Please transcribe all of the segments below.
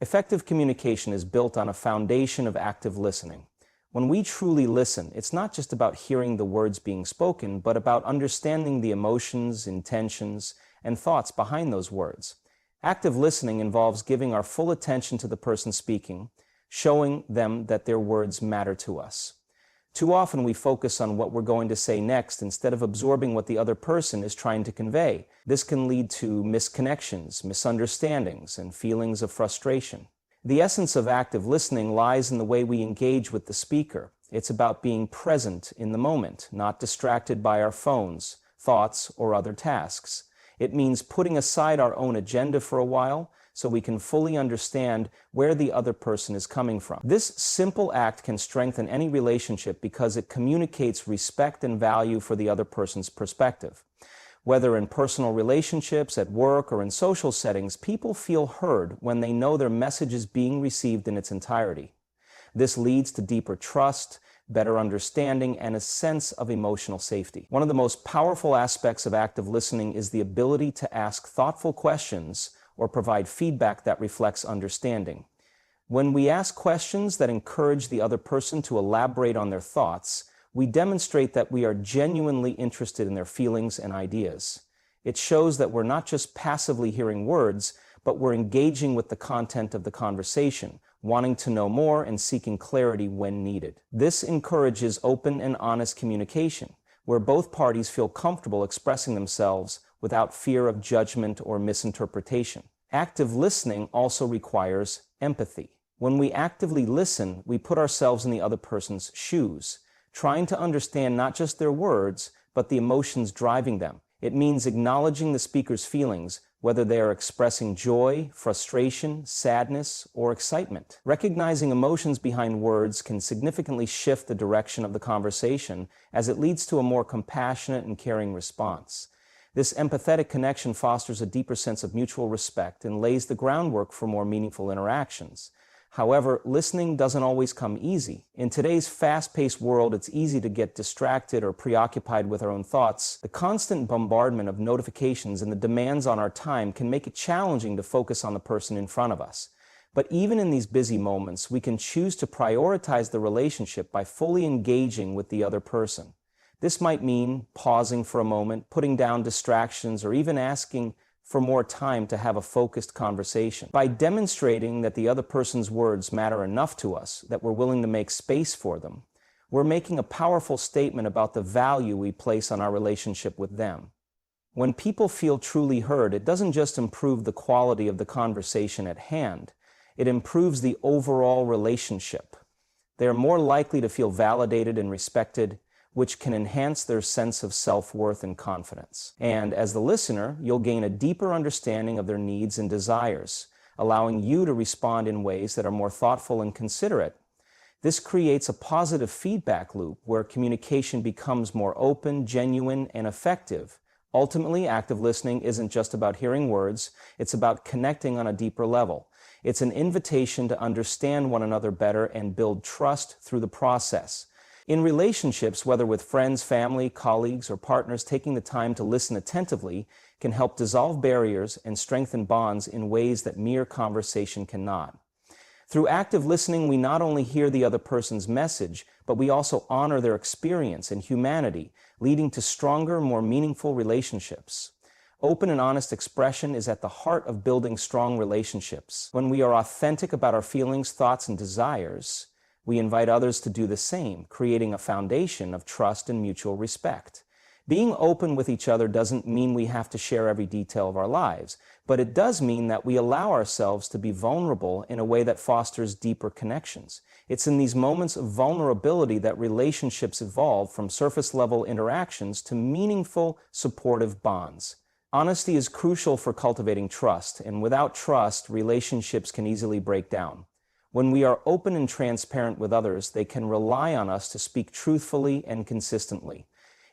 Effective communication is built on a foundation of active listening. When we truly listen, it's not just about hearing the words being spoken, but about understanding the emotions, intentions, and thoughts behind those words. Active listening involves giving our full attention to the person speaking, showing them that their words matter to us. Too often we focus on what we're going to say next instead of absorbing what the other person is trying to convey. This can lead to misconnections, misunderstandings, and feelings of frustration. The essence of active listening lies in the way we engage with the speaker. It's about being present in the moment, not distracted by our phones, thoughts, or other tasks. It means putting aside our own agenda for a while so we can fully understand where the other person is coming from. This simple act can strengthen any relationship because it communicates respect and value for the other person's perspective. Whether in personal relationships, at work, or in social settings, people feel heard when they know their message is being received in its entirety. This leads to deeper trust, better understanding, and a sense of emotional safety. One of the most powerful aspects of active listening is the ability to ask thoughtful questions or provide feedback that reflects understanding. When we ask questions that encourage the other person to elaborate on their thoughts, we demonstrate that we are genuinely interested in their feelings and ideas. It shows that we're not just passively hearing words, but we're engaging with the content of the conversation, wanting to know more and seeking clarity when needed. This encourages open and honest communication, where both parties feel comfortable expressing themselves without fear of judgment or misinterpretation. Active listening also requires empathy. When we actively listen, we put ourselves in the other person's shoes, trying to understand not just their words, but the emotions driving them. It means acknowledging the speaker's feelings, whether they are expressing joy, frustration, sadness, or excitement. Recognizing emotions behind words can significantly shift the direction of the conversation, as it leads to a more compassionate and caring response. This empathetic connection fosters a deeper sense of mutual respect and lays the groundwork for more meaningful interactions. However, listening doesn't always come easy. In today's fast-paced world, it's easy to get distracted or preoccupied with our own thoughts. The constant bombardment of notifications and the demands on our time can make it challenging to focus on the person in front of us. But even in these busy moments, we can choose to prioritize the relationship by fully engaging with the other person. This might mean pausing for a moment, putting down distractions, or even asking for more time to have a focused conversation. By demonstrating that the other person's words matter enough to us, that we're willing to make space for them, we're making a powerful statement about the value we place on our relationship with them. When people feel truly heard, it doesn't just improve the quality of the conversation at hand, it improves the overall relationship. They are more likely to feel validated and respected, which can enhance their sense of self-worth and confidence. And as the listener, you'll gain a deeper understanding of their needs and desires, allowing you to respond in ways that are more thoughtful and considerate. This creates a positive feedback loop where communication becomes more open, genuine, and effective. Ultimately, active listening isn't just about hearing words, it's about connecting on a deeper level. It's an invitation to understand one another better and build trust through the process. In relationships, whether with friends, family, colleagues, or partners, taking the time to listen attentively can help dissolve barriers and strengthen bonds in ways that mere conversation cannot. Through active listening, we not only hear the other person's message, but we also honor their experience and humanity, leading to stronger, more meaningful relationships. Open and honest expression is at the heart of building strong relationships. When we are authentic about our feelings, thoughts, and desires, we invite others to do the same, creating a foundation of trust and mutual respect. Being open with each other doesn't mean we have to share every detail of our lives, but it does mean that we allow ourselves to be vulnerable in a way that fosters deeper connections. It's in these moments of vulnerability that relationships evolve from surface-level interactions to meaningful, supportive bonds. Honesty is crucial for cultivating trust, and without trust, relationships can easily break down. When we are open and transparent with others, they can rely on us to speak truthfully and consistently.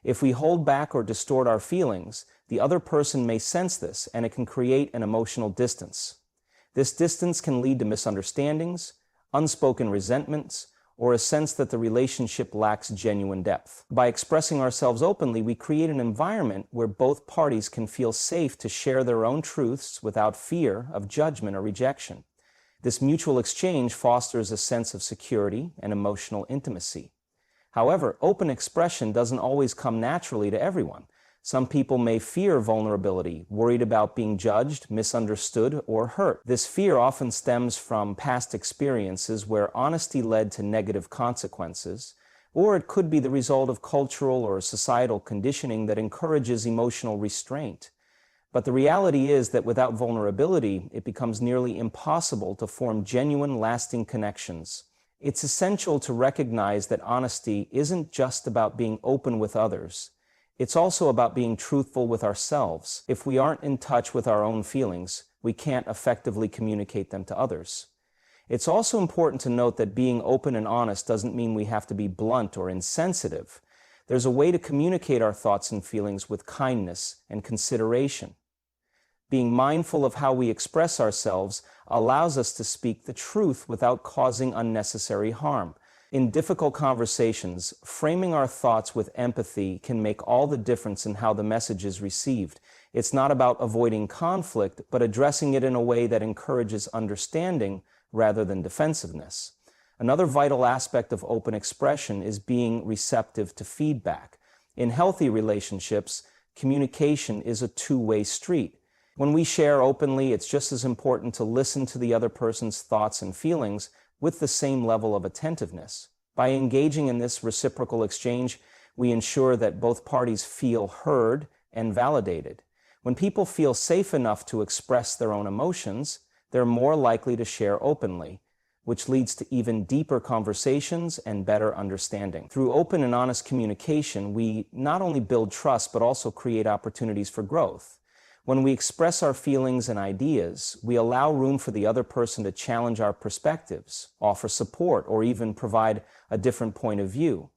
If we hold back or distort our feelings, the other person may sense this, and it can create an emotional distance. This distance can lead to misunderstandings, unspoken resentments, or a sense that the relationship lacks genuine depth. By expressing ourselves openly, we create an environment where both parties can feel safe to share their own truths without fear of judgment or rejection. This mutual exchange fosters a sense of security and emotional intimacy. However, open expression doesn't always come naturally to everyone. Some people may fear vulnerability, worried about being judged, misunderstood, or hurt. This fear often stems from past experiences where honesty led to negative consequences, or it could be the result of cultural or societal conditioning that encourages emotional restraint. But the reality is that without vulnerability, it becomes nearly impossible to form genuine, lasting connections. It's essential to recognize that honesty isn't just about being open with others. It's also about being truthful with ourselves. If we aren't in touch with our own feelings, we can't effectively communicate them to others. It's also important to note that being open and honest doesn't mean we have to be blunt or insensitive. There's a way to communicate our thoughts and feelings with kindness and consideration. Being mindful of how we express ourselves allows us to speak the truth without causing unnecessary harm. In difficult conversations, framing our thoughts with empathy can make all the difference in how the message is received. It's not about avoiding conflict, but addressing it in a way that encourages understanding rather than defensiveness. Another vital aspect of open expression is being receptive to feedback. In healthy relationships, communication is a two-way street. When we share openly, it's just as important to listen to the other person's thoughts and feelings with the same level of attentiveness. By engaging in this reciprocal exchange, we ensure that both parties feel heard and validated. When people feel safe enough to express their own emotions, they're more likely to share openly, which leads to even deeper conversations and better understanding. Through open and honest communication, we not only build trust, but also create opportunities for growth. When we express our feelings and ideas, we allow room for the other person to challenge our perspectives, offer support, or even provide a different point of view.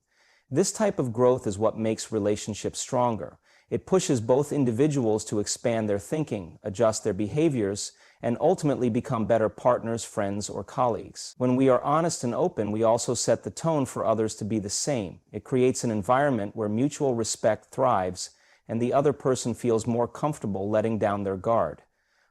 This type of growth is what makes relationships stronger. It pushes both individuals to expand their thinking, adjust their behaviors, and ultimately become better partners, friends, or colleagues. When we are honest and open, we also set the tone for others to be the same. It creates an environment where mutual respect thrives and the other person feels more comfortable letting down their guard.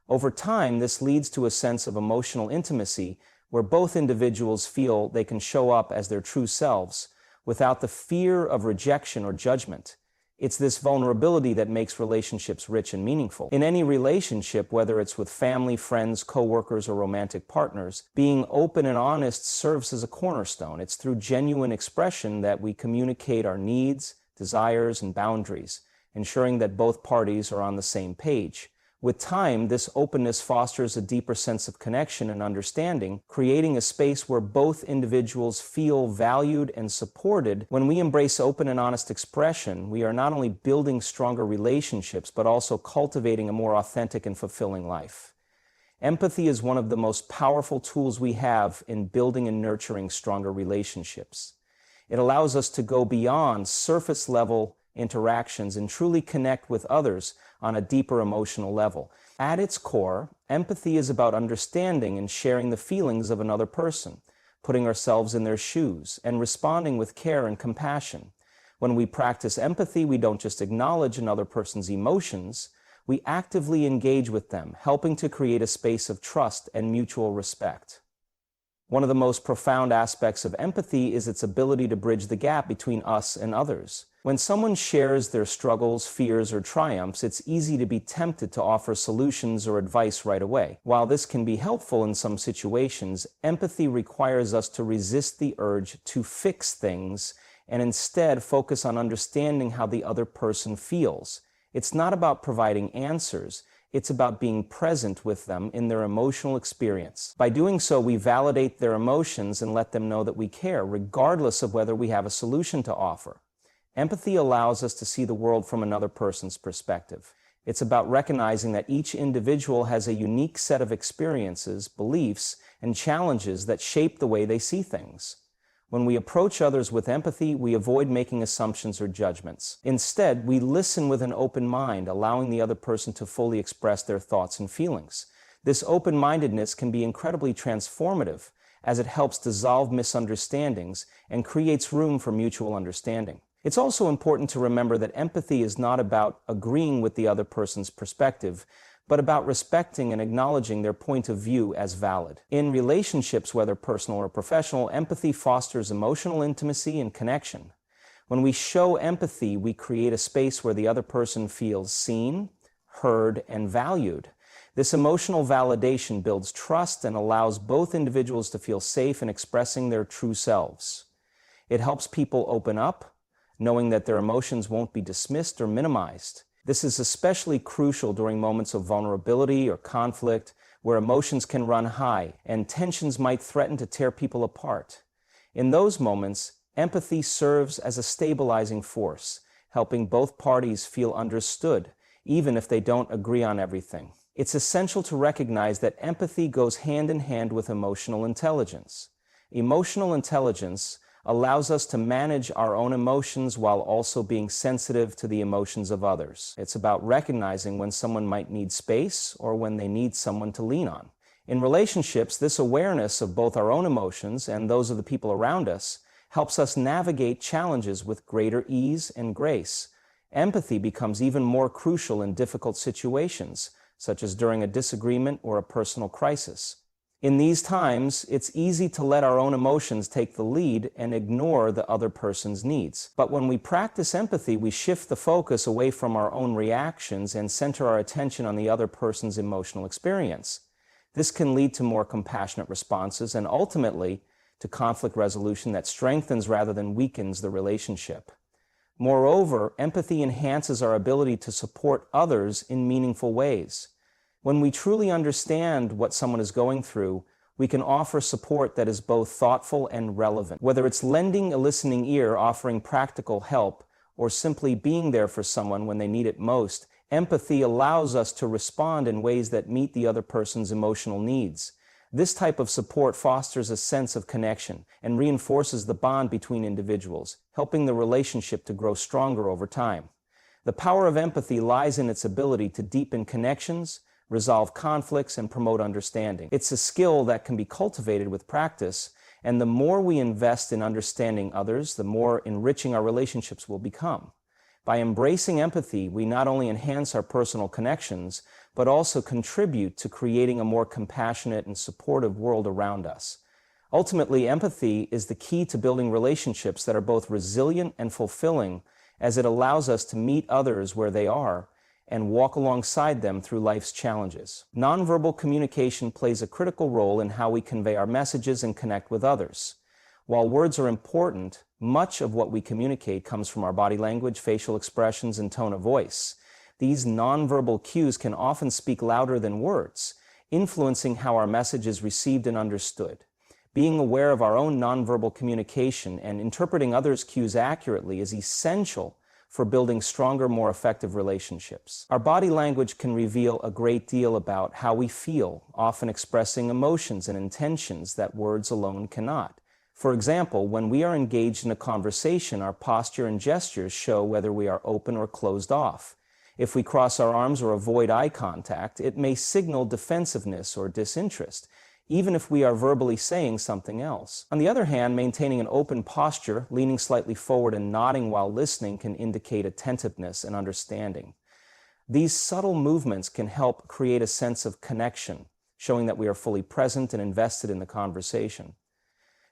Over time, this leads to a sense of emotional intimacy where both individuals feel they can show up as their true selves without the fear of rejection or judgment. It's this vulnerability that makes relationships rich and meaningful. In any relationship, whether it's with family, friends, coworkers, or romantic partners, being open and honest serves as a cornerstone. It's through genuine expression that we communicate our needs, desires, and boundaries, ensuring that both parties are on the same page. With time, this openness fosters a deeper sense of connection and understanding, creating a space where both individuals feel valued and supported. When we embrace open and honest expression, we are not only building stronger relationships, but also cultivating a more authentic and fulfilling life. Empathy is one of the most powerful tools we have in building and nurturing stronger relationships. It allows us to go beyond surface-level interactions and truly connect with others on a deeper emotional level. At its core, empathy is about understanding and sharing the feelings of another person, putting ourselves in their shoes, and responding with care and compassion. When we practice empathy, we don't just acknowledge another person's emotions, we actively engage with them, helping to create a space of trust and mutual respect. One of the most profound aspects of empathy is its ability to bridge the gap between us and others. When someone shares their struggles, fears, or triumphs, it's easy to be tempted to offer solutions or advice right away. While this can be helpful in some situations, empathy requires us to resist the urge to fix things and instead focus on understanding how the other person feels. It's not about providing answers. It's about being present with them in their emotional experience. By doing so, we validate their emotions and let them know that we care, regardless of whether we have a solution to offer. Empathy allows us to see the world from another person's perspective. It's about recognizing that each individual has a unique set of experiences, beliefs, and challenges that shape the way they see things. When we approach others with empathy, we avoid making assumptions or judgments. Instead, we listen with an open mind, allowing the other person to fully express their thoughts and feelings. This open-mindedness can be incredibly transformative, as it helps dissolve misunderstandings and creates room for mutual understanding. It's also important to remember that empathy is not about agreeing with the other person's perspective, but about respecting and acknowledging their point of view as valid. In relationships, whether personal or professional, empathy fosters emotional intimacy and connection. When we show empathy, we create a space where the other person feels seen, heard, and valued. This emotional validation builds trust and allows both individuals to feel safe in expressing their true selves. It helps people open up, knowing that their emotions won't be dismissed or minimized. This is especially crucial during moments of vulnerability or conflict, where emotions can run high and tensions might threaten to tear people apart. In those moments, empathy serves as a stabilizing force, helping both parties feel understood, even if they don't agree on everything. It's essential to recognize that empathy goes hand in hand with emotional intelligence. Emotional intelligence allows us to manage our own emotions while also being sensitive to the emotions of others. It's about recognizing when someone might need space or when they need someone to lean on. In relationships, this awareness of both our own emotions and those of the people around us helps us navigate challenges with greater ease and grace. Empathy becomes even more crucial in difficult situations, such as during a disagreement or a personal crisis. In these times, it's easy to let our own emotions take the lead and ignore the other person's needs. But when we practice empathy, we shift the focus away from our own reactions and center our attention on the other person's emotional experience. This can lead to more compassionate responses and ultimately to conflict resolution that strengthens rather than weakens the relationship. Moreover, empathy enhances our ability to support others in meaningful ways. When we truly understand what someone is going through, we can offer support that is both thoughtful and relevant. Whether it's lending a listening ear, offering practical help, or simply being there for someone when they need it most, empathy allows us to respond in ways that meet the other person's emotional needs. This type of support fosters a sense of connection and reinforces the bond between individuals, helping the relationship to grow stronger over time. The power of empathy lies in its ability to deepen connections, resolve conflicts, and promote understanding. It's a skill that can be cultivated with practice, and the more we invest in understanding others, the more enriching our relationships will become. By embracing empathy, we not only enhance our personal connections, but also contribute to creating a more compassionate and supportive world around us. Ultimately, empathy is the key to building relationships that are both resilient and fulfilling, as it allows us to meet others where they are and walk alongside them through life's challenges. Nonverbal communication plays a critical role in how we convey our messages and connect with others. While words are important, much of what we communicate comes from our body language, facial expressions, and tone of voice. These nonverbal cues can often speak louder than words, influencing how our message is received and understood. Being aware of our own nonverbal communication and interpreting others' cues accurately is essential for building stronger, more effective relationships. Our body language can reveal a great deal about how we feel, often expressing emotions and intentions that words alone cannot. For example, when we are engaged in a conversation, our posture and gestures show whether we are open or closed off. If we cross our arms or avoid eye contact, it may signal defensiveness or disinterest, even if we are verbally saying something else. On the other hand, maintaining an open posture, leaning slightly forward and nodding while listening can indicate attentiveness and understanding. These subtle movements can help create a sense of connection, showing that we are fully present and invested in the conversation.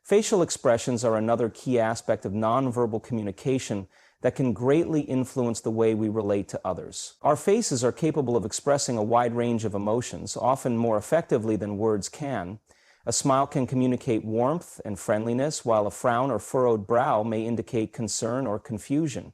Facial expressions are another key aspect of nonverbal communication that can greatly influence the way we relate to others. Our faces are capable of expressing a wide range of emotions, often more effectively than words can. A smile can communicate warmth and friendliness, while a frown or furrowed brow may indicate concern or confusion.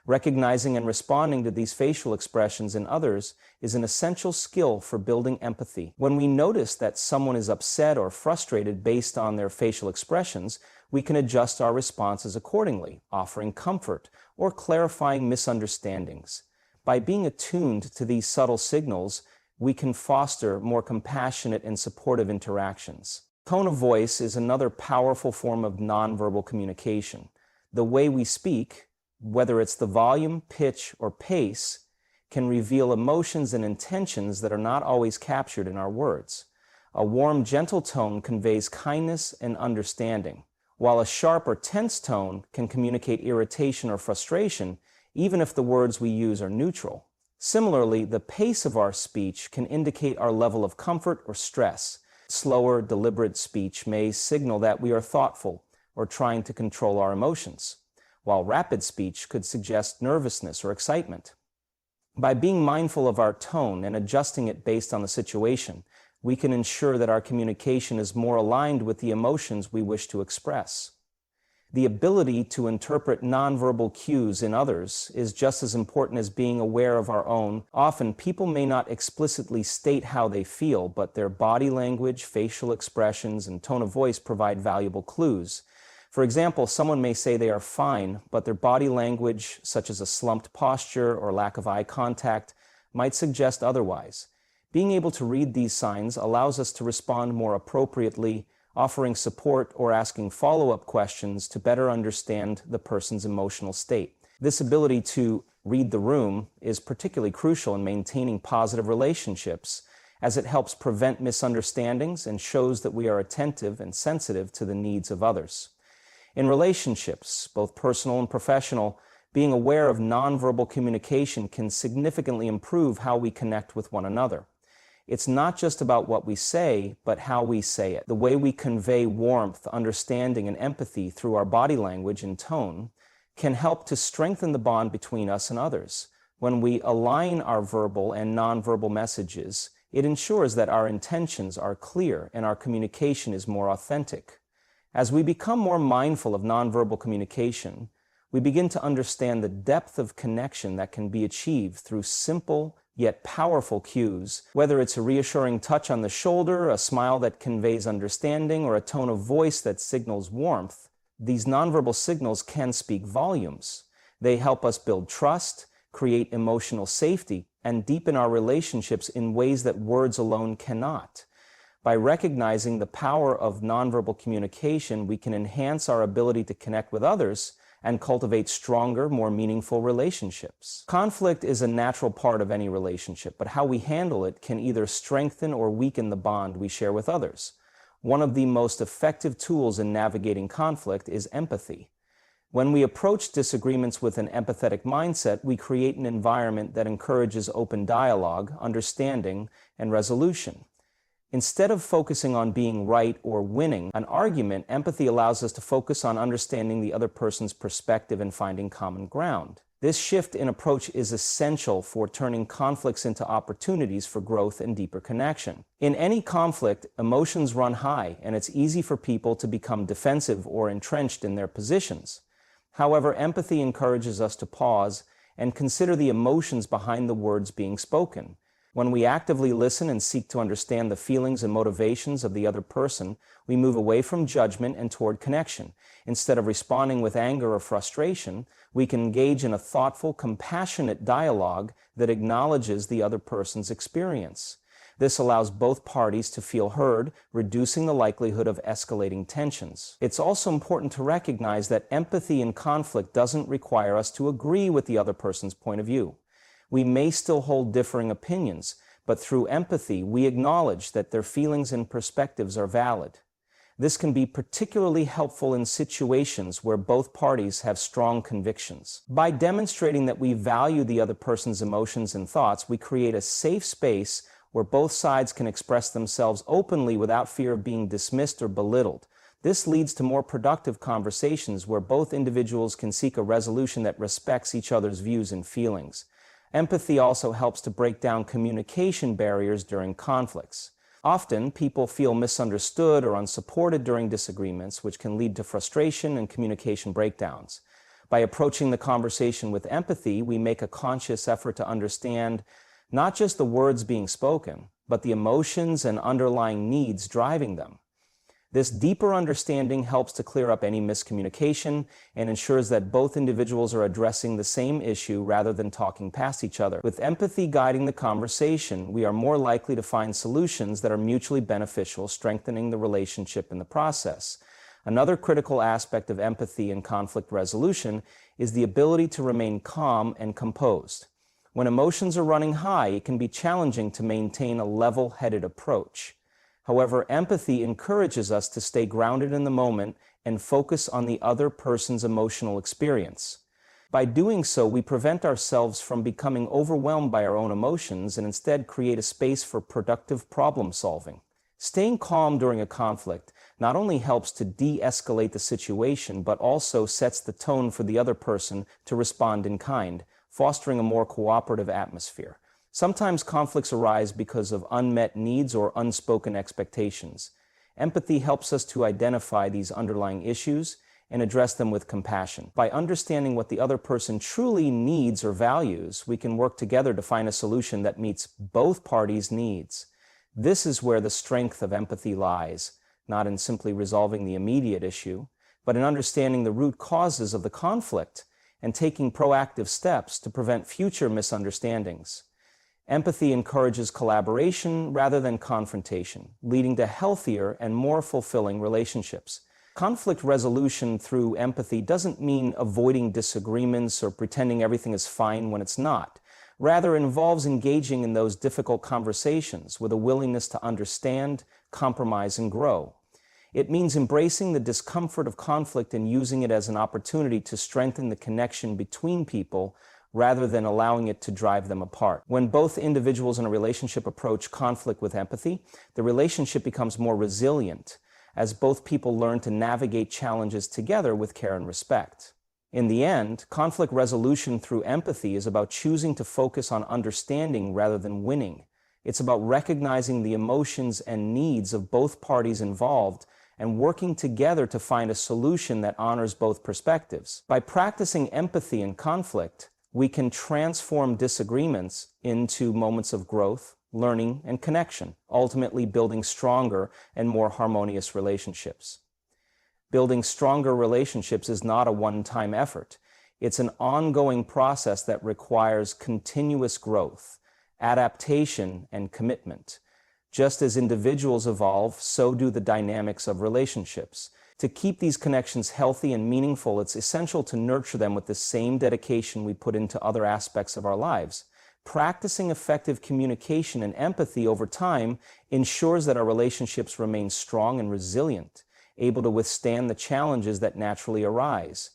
Recognizing and responding to these facial expressions in others is an essential skill for building empathy. When we notice that someone is upset or frustrated based on their facial expressions, we can adjust our responses accordingly, offering comfort or clarifying misunderstandings. By being attuned to these subtle signals, we can foster more compassionate and supportive interactions. Tone of voice is another powerful form of nonverbal communication. The way we speak, whether it's the volume, pitch, or pace, can reveal emotions and intentions that are not always captured in our words. A warm, gentle tone conveys kindness and understanding, while a sharp or tense tone can communicate irritation or frustration, even if the words we use are neutral. Similarly, the pace of our speech can indicate our level of comfort or stress. Slower, deliberate speech may signal that we are thoughtful or trying to control our emotions, while rapid speech could suggest nervousness or excitement. By being mindful of our tone and adjusting it based on the situation, we can ensure that our communication is more aligned with the emotions we wish to express. The ability to interpret nonverbal cues in others is just as important as being aware of our own. Often, people may not explicitly state how they feel, but their body language, facial expressions, and tone of voice provide valuable clues. For example, someone may say they are fine, but their body language, such as a slumped posture or lack of eye contact, might suggest otherwise. Being able to read these signs allows us to respond more appropriately, offering support or asking follow-up questions to better understand the person's emotional state. This ability to read the room is particularly crucial in maintaining positive relationships, as it helps prevent misunderstandings and shows that we are attentive and sensitive to the needs of others. In relationships, both personal and professional, being aware of nonverbal communication can significantly improve how we connect with one another. It's not just about what we say, but how we say it. The way we convey warmth, understanding, and empathy through our body language and tone can help to strengthen the bond between us and others. When we align our verbal and nonverbal messages, it ensures that our intentions are clear and our communication is more authentic. As we become more mindful of nonverbal communication, we begin to understand the depth of connection that can be achieved through simple yet powerful cues. Whether it's a reassuring touch on the shoulder, a smile that conveys understanding, or a tone of voice that signals warmth, these nonverbal signals can speak volumes. They help us build trust, create emotional safety, and deepen our relationships in ways that words alone cannot. By recognizing the power of nonverbal communication, we can enhance our ability to connect with others and cultivate stronger, more meaningful relationships. Conflict is a natural part of any relationship, but how we handle it can either strengthen or weaken the bond we share with others. One of the most effective tools in navigating conflict is empathy. When we approach disagreements with an empathetic mindset, we create an environment that encourages open dialogue, understanding, and resolution. Instead of focusing on being right or winning an argument, empathy allows us to focus on understanding the other person's perspective and finding common ground. This shift in approach is essential for turning conflicts into opportunities for growth and deeper connection. In any conflict, emotions run high, and it's easy for people to become defensive or entrenched in their positions. However, empathy encourages us to pause and consider the emotions behind the words being spoken. When we actively listen and seek to understand the feelings and motivations of the other person, we move away from judgment and toward connection. Instead of responding with anger or frustration, we can engage in a thoughtful, compassionate dialogue that acknowledges the other person's experience. This allows both parties to feel heard, reducing the likelihood of escalating tensions. It's also important to recognize that empathy in conflict doesn't require us to agree with the other person's point of view. We may still hold differing opinions, but through empathy, we acknowledge that their feelings and perspectives are valid. This can be particularly helpful in situations where both parties have strong convictions. By demonstrating that we value the other person's emotions and thoughts, we create a safe space where both sides can express themselves openly without fear of being dismissed or belittled. This leads to more productive conversations where both individuals can seek a resolution that respects each other's views and feelings. Empathy also helps to break down communication barriers during conflicts. Often, people feel misunderstood or unsupported during disagreements, which can lead to frustration and communication breakdowns. By approaching the conversation with empathy, we make a conscious effort to understand not just the words being spoken, but the emotions and underlying needs driving them. This deeper understanding helps to clear up any miscommunication and ensures that both individuals are addressing the same issue rather than talking past each other. With empathy guiding the conversation, we are more likely to find solutions that are mutually beneficial, strengthening the relationship in the process. Another critical aspect of empathy in conflict resolution is the ability to remain calm and composed. When emotions are running high, it can be challenging to maintain a level-headed approach. However, empathy encourages us to stay grounded in the moment and focus on the other person's emotional experience. By doing so, we prevent ourselves from becoming overwhelmed by our own emotions and instead create a space for productive problem solving. Staying calm during a conflict not only helps to de-escalate the situation, but also sets the tone for the other person to respond in kind, fostering a more cooperative atmosphere. Sometimes conflicts arise because of unmet needs or unspoken expectations. Empathy helps us to identify these underlying issues and address them with compassion. By understanding what the other person truly needs or values, we can work together to find a solution that meets both parties' needs. This is where the strength of empathy lies, not in simply resolving the immediate issue, but in understanding the root causes of the conflict and taking proactive steps to prevent future misunderstandings. Empathy encourages collaboration rather than confrontation, leading to healthier and more fulfilling relationships. Conflict resolution through empathy doesn't mean avoiding disagreements or pretending everything is fine when it's not. Rather, it involves engaging in those difficult conversations with a willingness to understand, compromise, and grow. It means embracing the discomfort of conflict and using it as an opportunity to strengthen the connection between people rather than allowing it to drive them apart. When both individuals in a relationship approach conflict with empathy, the relationship becomes more resilient, as both people learn to navigate challenges together with care and respect. In the end, conflict resolution through empathy is about choosing to focus on understanding rather than winning. It's about recognizing the emotions and needs of both parties involved and working together to find a solution that honors both perspectives. By practicing empathy in conflict, we can transform disagreements into moments of growth, learning, and connection, ultimately building stronger and more harmonious relationships. Building stronger relationships is not a one-time effort. It's an ongoing process that requires continuous growth, adaptation, and commitment. Just as individuals evolve, so do the dynamics of relationships. To keep these connections healthy and meaningful, it's essential to nurture them with the same dedication we put into other aspects of our lives. Practicing effective communication and empathy over time ensures that our relationships remain strong and resilient, able to withstand the challenges that naturally arise.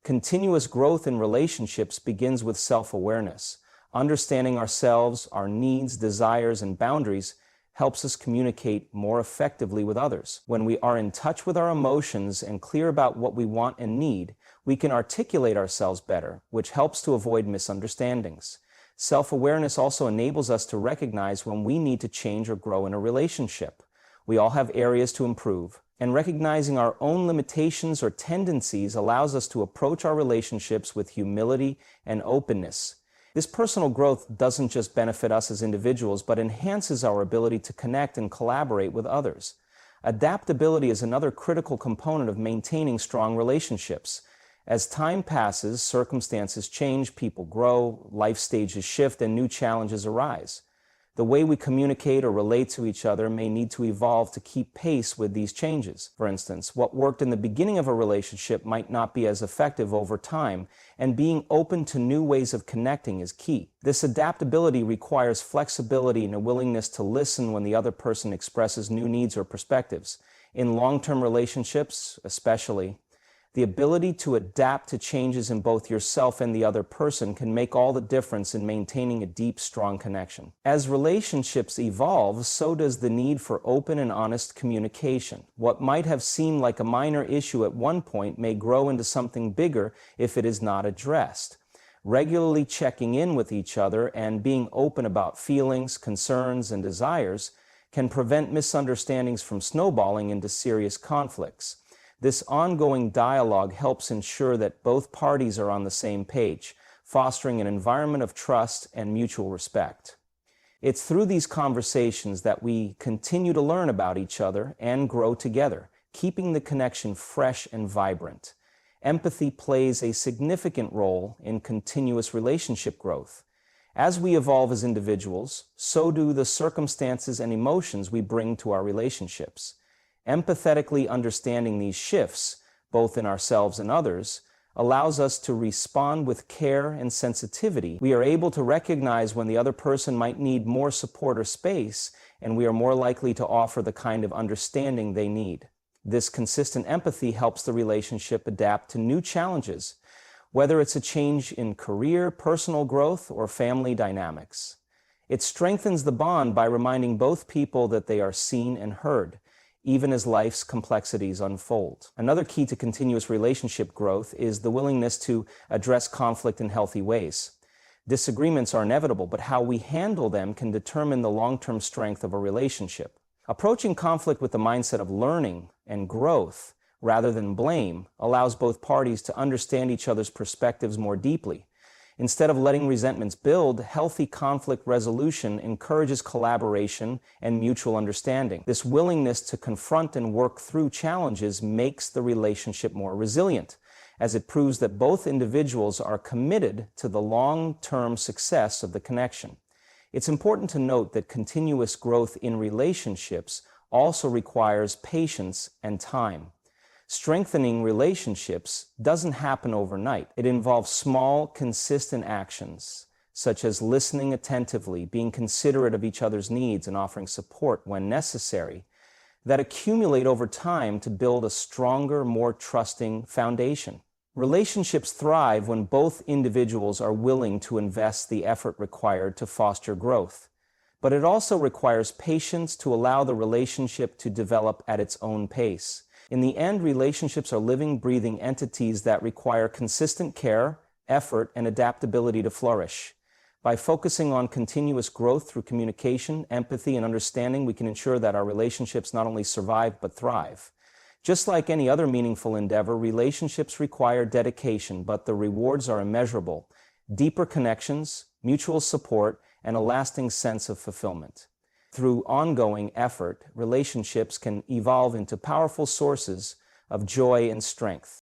Continuous growth in relationships begins with self-awareness. Understanding ourselves, our needs, desires, and boundaries helps us communicate more effectively with others. When we are in touch with our emotions and clear about what we want and need, we can articulate ourselves better, which helps to avoid misunderstandings. Self-awareness also enables us to recognize when we need to change or grow in a relationship. We all have areas to improve, and recognizing our own limitations or tendencies allows us to approach our relationships with humility and openness. This personal growth doesn't just benefit us as individuals, but enhances our ability to connect and collaborate with others. Adaptability is another critical component of maintaining strong relationships. As time passes, circumstances change, people grow, life stages shift, and new challenges arise. The way we communicate or relate to each other may need to evolve to keep pace with these changes. For instance, what worked in the beginning of a relationship might not be as effective over time, and being open to new ways of connecting is key. This adaptability requires flexibility and a willingness to listen when the other person expresses new needs or perspectives. In long-term relationships, especially, the ability to adapt to changes in both yourself and the other person can make all the difference in maintaining a deep, strong connection. As relationships evolve, so does the need for open and honest communication. What might have seemed like a minor issue at one point may grow into something bigger if it is not addressed. Regularly checking in with each other and being open about feelings, concerns, and desires can prevent misunderstandings from snowballing into serious conflicts. This ongoing dialogue helps ensure that both parties are on the same page, fostering an environment of trust and mutual respect. It's through these conversations that we continue to learn about each other and grow together, keeping the connection fresh and vibrant. Empathy plays a significant role in continuous relationship growth. As we evolve as individuals, so do the circumstances and emotions we bring to our relationships. Empathetically understanding these shifts, both in ourselves and others, allows us to respond with care and sensitivity. We are able to recognize when the other person might need more support or space, and we are more likely to offer the kind of understanding they need. This consistent empathy helps the relationship adapt to new challenges. whether it's a change in career, personal growth, or family dynamics. It strengthens the bond by reminding both people that they are seen and heard, even as life's complexities unfold. Another key to continuous relationship growth is the willingness to address conflict in healthy ways. Disagreements are inevitable, but how we handle them can determine the long-term strength of a relationship. Approaching conflict with the mindset of learning and growth rather than blame allows both parties to understand each other's perspectives more deeply. Instead of letting resentments build, healthy conflict resolution encourages collaboration and mutual understanding. This willingness to confront and work through challenges makes the relationship more resilient, as it proves that both individuals are committed to the long-term success of the connection. It's important to note that continuous growth in relationships also requires patience and time. Strengthening relationships doesn't happen overnight. It involves small, consistent actions, such as listening attentively, being considerate of each other's needs, and offering support when necessary, that accumulate over time to build a stronger, more trusting foundation. Relationships thrive when both individuals are willing to invest the effort required to foster growth. But it also requires patience to allow the relationship to develop at its own pace. In the end, relationships are living, breathing entities that require consistent care, effort, and adaptability to flourish. By focusing on continuous growth through communication, empathy, and understanding, we can ensure that our relationships not only survive but thrive. Just like any other meaningful endeavor, relationships require dedication, but the rewards are immeasurable: deeper connections, mutual support, and a lasting sense of fulfillment. Through ongoing effort, relationships can evolve into powerful sources of joy and strength.